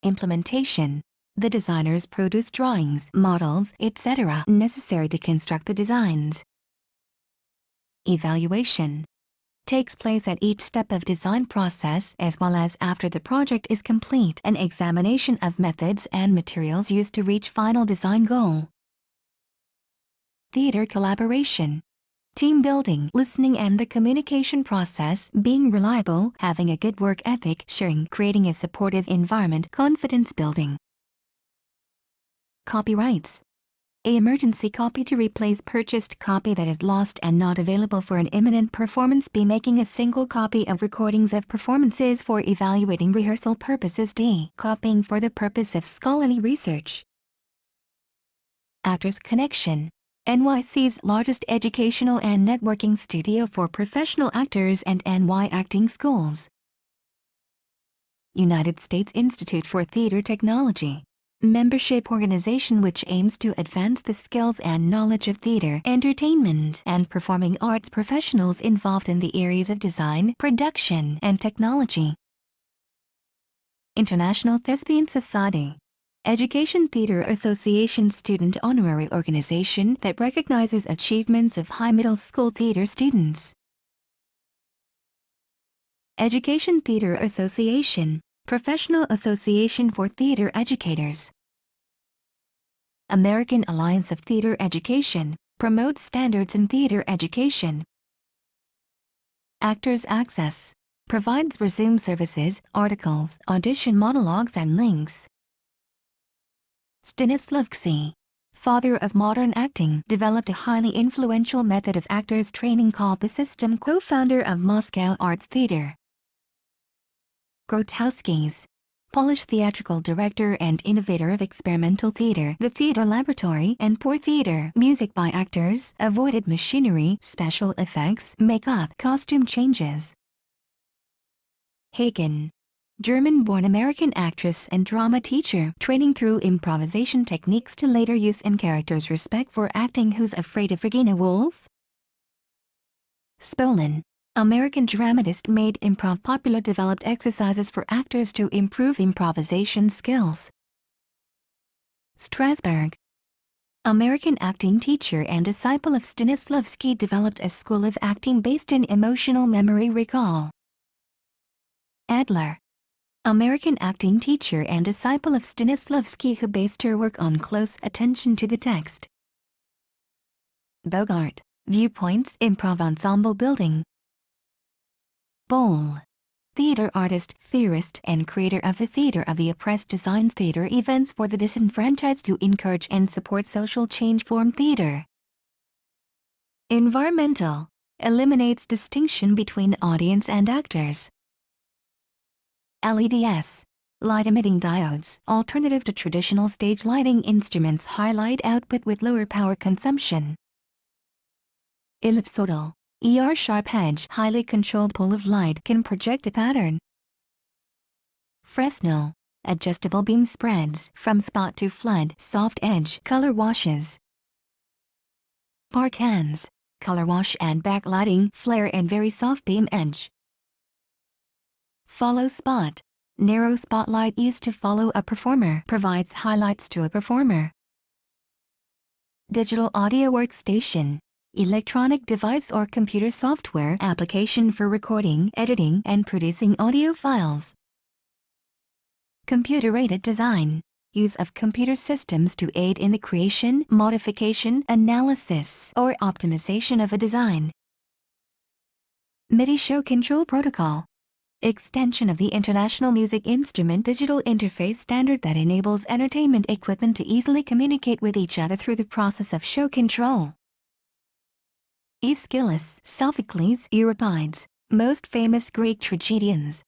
Implementation. The designers produce drawings, models, etc. necessary to construct the designs. Evaluation. Takes place at each step of design process as well as after the project is complete. An examination of methods and materials used to reach final design goal. Theater collaboration. Team building, listening and the communication process, being reliable, having a good work ethic, sharing, creating a supportive environment, confidence building. Copyrights. A emergency copy to replace purchased copy that is lost and not available for an imminent performance. B. Making a single copy of recordings of performances for evaluating rehearsal purposes. D. Copying for the purpose of scholarly research. Actors Connection. NYC's largest educational and networking studio for professional actors and NY acting schools. United States Institute for Theater Technology. Membership organization which aims to advance the skills and knowledge of theater, entertainment, and performing arts professionals involved in the areas of design, production, and technology. International Thespian Society. Education Theater Association student honorary organization that recognizes achievements of high middle school theater students. Education Theater Association, professional association for theater educators. American Alliance of Theater Education, promotes standards in theater education. Actors Access, provides resume services, articles, audition monologues and links. Stanislavski, father of modern acting, developed a highly influential method of actors training called the system, co-founder of Moscow Arts Theater. Grotowski's, Polish theatrical director and innovator of experimental theater, the theater laboratory and pour theater, music by actors, avoided machinery, special effects, makeup, costume changes. Hagen, German-born American actress and drama teacher, training through improvisation techniques to later use in characters. Respect for acting. Who's Afraid of Virginia Woolf? Spolin, American dramatist, made improv popular, developed exercises for actors to improve improvisation skills. Strasberg, American acting teacher and disciple of Stanislavski, developed a school of acting based in emotional memory recall. Adler, American acting teacher and disciple of Stanislavski, who based her work on close attention to the text. Bogart, viewpoints, improv ensemble building. Boll, theater artist, theorist and creator of the Theater of the Oppressed, designs theater events for the disenfranchised to encourage and support social change. Form theater. Environmental, eliminates distinction between audience and actors. LEDs, light-emitting diodes, alternative to traditional stage lighting instruments, highlight output with lower power consumption. Ellipsoidal, sharp edge, highly controlled pull of light, can project a pattern. Fresnel, adjustable beam spreads, from spot to flood, soft edge, color washes. Parkans, color wash and backlighting, flare and very soft beam edge. Follow spot, narrow spotlight used to follow a performer, provides highlights to a performer. Digital audio workstation, electronic device or computer software application for recording, editing, and producing audio files. Computer-aided design, use of computer systems to aid in the creation, modification, analysis, or optimization of a design. MIDI show control protocol, extension of the International Music Instrument Digital Interface standard that enables entertainment equipment to easily communicate with each other through the process of show control. Aeschylus, Sophocles, Euripides, most famous Greek tragedians.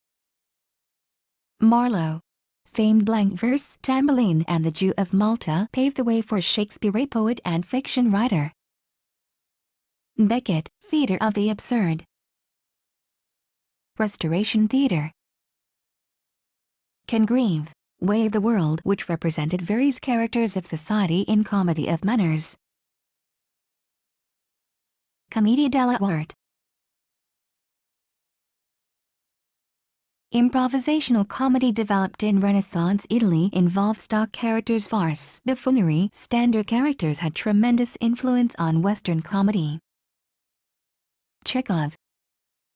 Marlowe, famed blank verse, Tamburlaine and the Jew of Malta, paved the way for Shakespeare, a poet and fiction writer. Beckett, theater of the absurd. Restoration theater. Congreve, way of the world, which represented various characters of society in comedy of manners. Commedia dell'arte. Improvisational comedy developed in Renaissance Italy involved stock characters farce. Buffoonery standard characters had tremendous influence on Western comedy. Chekhov,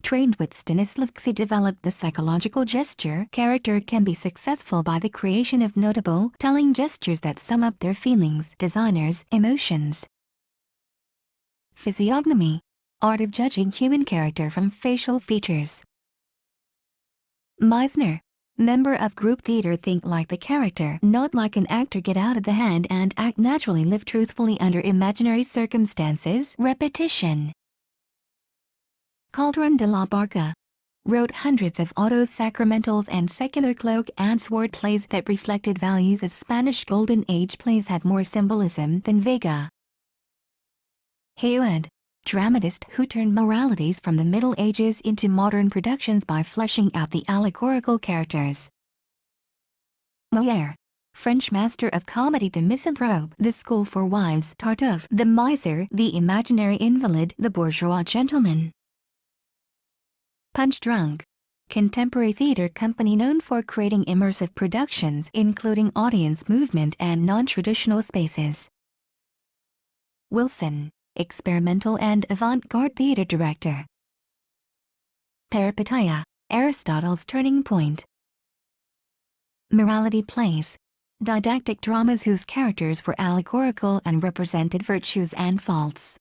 trained with Stanislavski, developed the psychological gesture. Character can be successful by the creation of notable, telling gestures that sum up their feelings, designers' emotions. Physiognomy, art of judging human character from facial features. Meisner, member of group theater, think like the character, not like an actor, get out of the hand and act naturally, live truthfully under imaginary circumstances. Repetition. Calderon de la Barca wrote hundreds of autos sacramentals and secular cloak and sword plays that reflected values of Spanish Golden Age. Plays had more symbolism than Vega. Heywood, dramatist who turned moralities from the Middle Ages into modern productions by fleshing out the allegorical characters. Molière, French master of comedy, the misanthrope, the school for wives, Tartuffe, the miser, the imaginary invalid, the bourgeois gentleman. Punch Drunk, contemporary theater company known for creating immersive productions including audience movement and non-traditional spaces. Wilson, experimental and avant-garde theater director. Peripeteia, Aristotle's turning point. Morality plays, didactic dramas whose characters were allegorical and represented virtues and faults.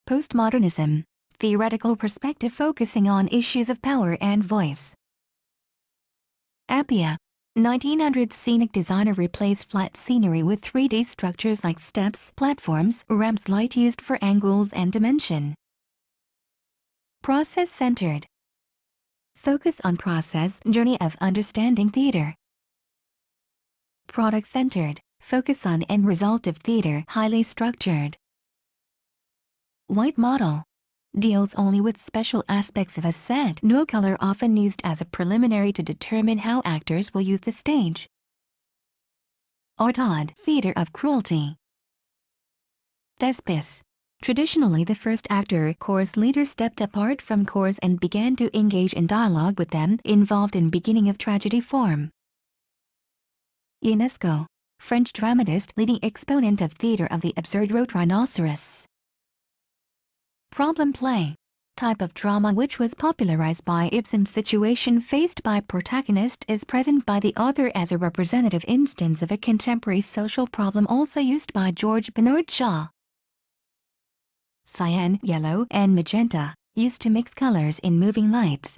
Postmodernism, theoretical perspective focusing on issues of power and voice. Appia, 1900s scenic designer, replaced flat scenery with 3D structures like steps, platforms, ramps, light used for angles and dimension. Process-centered, focus on process, journey of understanding theater. Product-centered, focus on end result of theater, highly structured. White model, deals only with special aspects of a set, no color often used as a preliminary to determine how actors will use the stage. Artaud, theater of cruelty. Thespis, traditionally the first actor chorus leader, stepped apart from chorus and began to engage in dialogue with them, involved in beginning of tragedy form. Ionesco, French dramatist, leading exponent of theater of the absurd, wrote Rhinoceros. Problem play, type of drama which was popularized by Ibsen. Situation faced by protagonist is present by the author as a representative instance of a contemporary social problem, also used by George Bernard Shaw. Cyan, yellow, and magenta, used to mix colors in moving lights.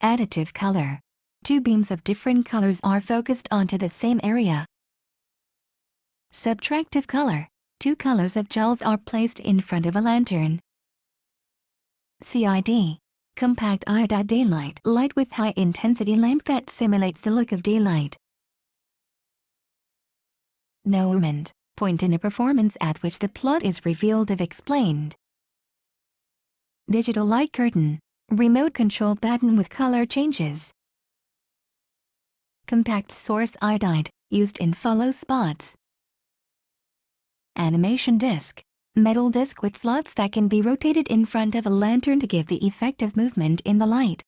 Additive color, two beams of different colors are focused onto the same area. Subtractive color, two colors of gels are placed in front of a lantern. CID, compact iodide daylight, light with high intensity lamp that simulates the look of daylight. Moment, point in a performance at which the plot is revealed or explained. Digital light curtain, remote control button with color changes. Compact source iodide, used in follow spots. Animation disc, metal disc with slots that can be rotated in front of a lantern to give the effect of movement in the light.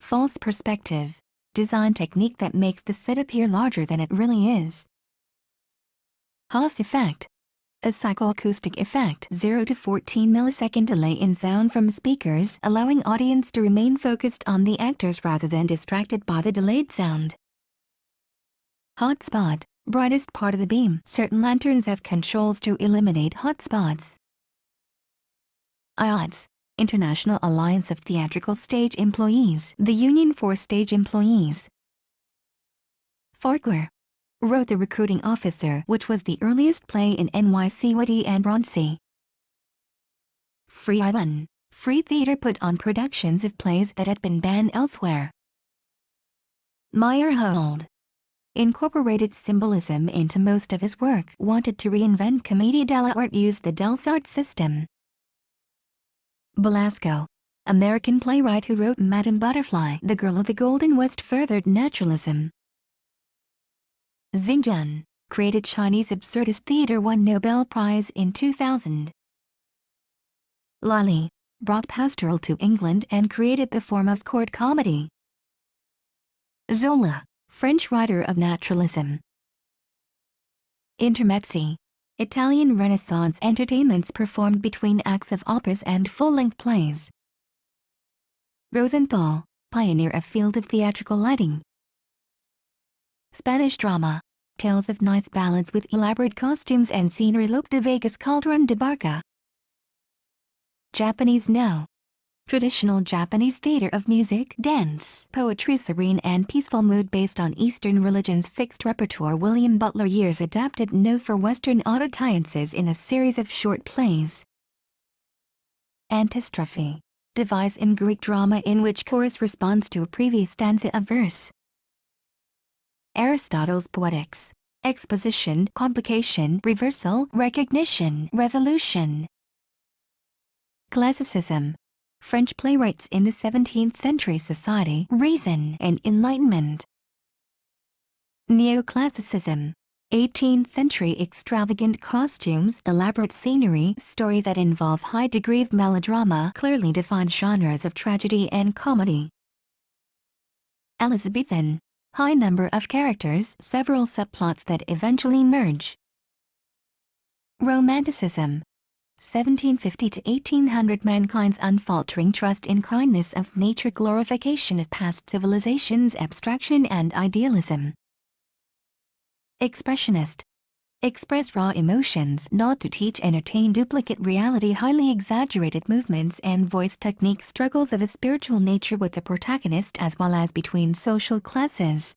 False perspective, design technique that makes the set appear larger than it really is. Haas effect, a psychoacoustic effect, 0 to 14 millisecond delay in sound from speakers, allowing audience to remain focused on the actors rather than distracted by the delayed sound. Hot spot, brightest part of the beam. Certain lanterns have controls to eliminate hot spots. IOTS, International Alliance of Theatrical Stage Employees, the union for stage employees. Farquhar wrote The Recruiting Officer, which was the earliest play in NYC. Whitty and Bronte. Free Island, free theater put on productions of plays that had been banned elsewhere. Meyerhold incorporated symbolism into most of his work, wanted to reinvent commedia dell'arte, used the Delsarte system. Belasco, American playwright who wrote Madame Butterfly, The Girl of the Golden West, furthered naturalism. Xinjian, created Chinese absurdist theater, won Nobel Prize in 2000. Lali, brought pastoral to England and created the form of court comedy. Zola, French writer of naturalism. Intermezzi, Italian Renaissance entertainments performed between acts of operas and full-length plays. Rosenthal, pioneer of field of theatrical lighting. Spanish drama, tales of nice ballads with elaborate costumes and scenery. Lope de Vega's Calderon de Barca. Japanese now. Traditional Japanese theater of music, dance, poetry, serene and peaceful mood based on Eastern religions. Fixed repertoire. William Butler Years adapted No for Western audiences in a series of short plays. Antistrophe, device in Greek drama in which chorus responds to a previous stanza of verse. Aristotle's Poetics, exposition, complication, reversal, recognition, resolution. Classicism, French playwrights in the 17th century. Society, reason and enlightenment. Neoclassicism, 18th century extravagant costumes, elaborate scenery, stories that involve high degree of melodrama, clearly defined genres of tragedy and comedy. Elizabethan, high number of characters, several subplots that eventually merge. Romanticism, 1750 to 1800. Mankind's unfaltering trust in kindness of nature, glorification of past civilizations, abstraction and idealism. Expressionist, express raw emotions, not to teach, entertain, duplicate reality, highly exaggerated movements and voice technique, struggles of a spiritual nature with the protagonist as well as between social classes.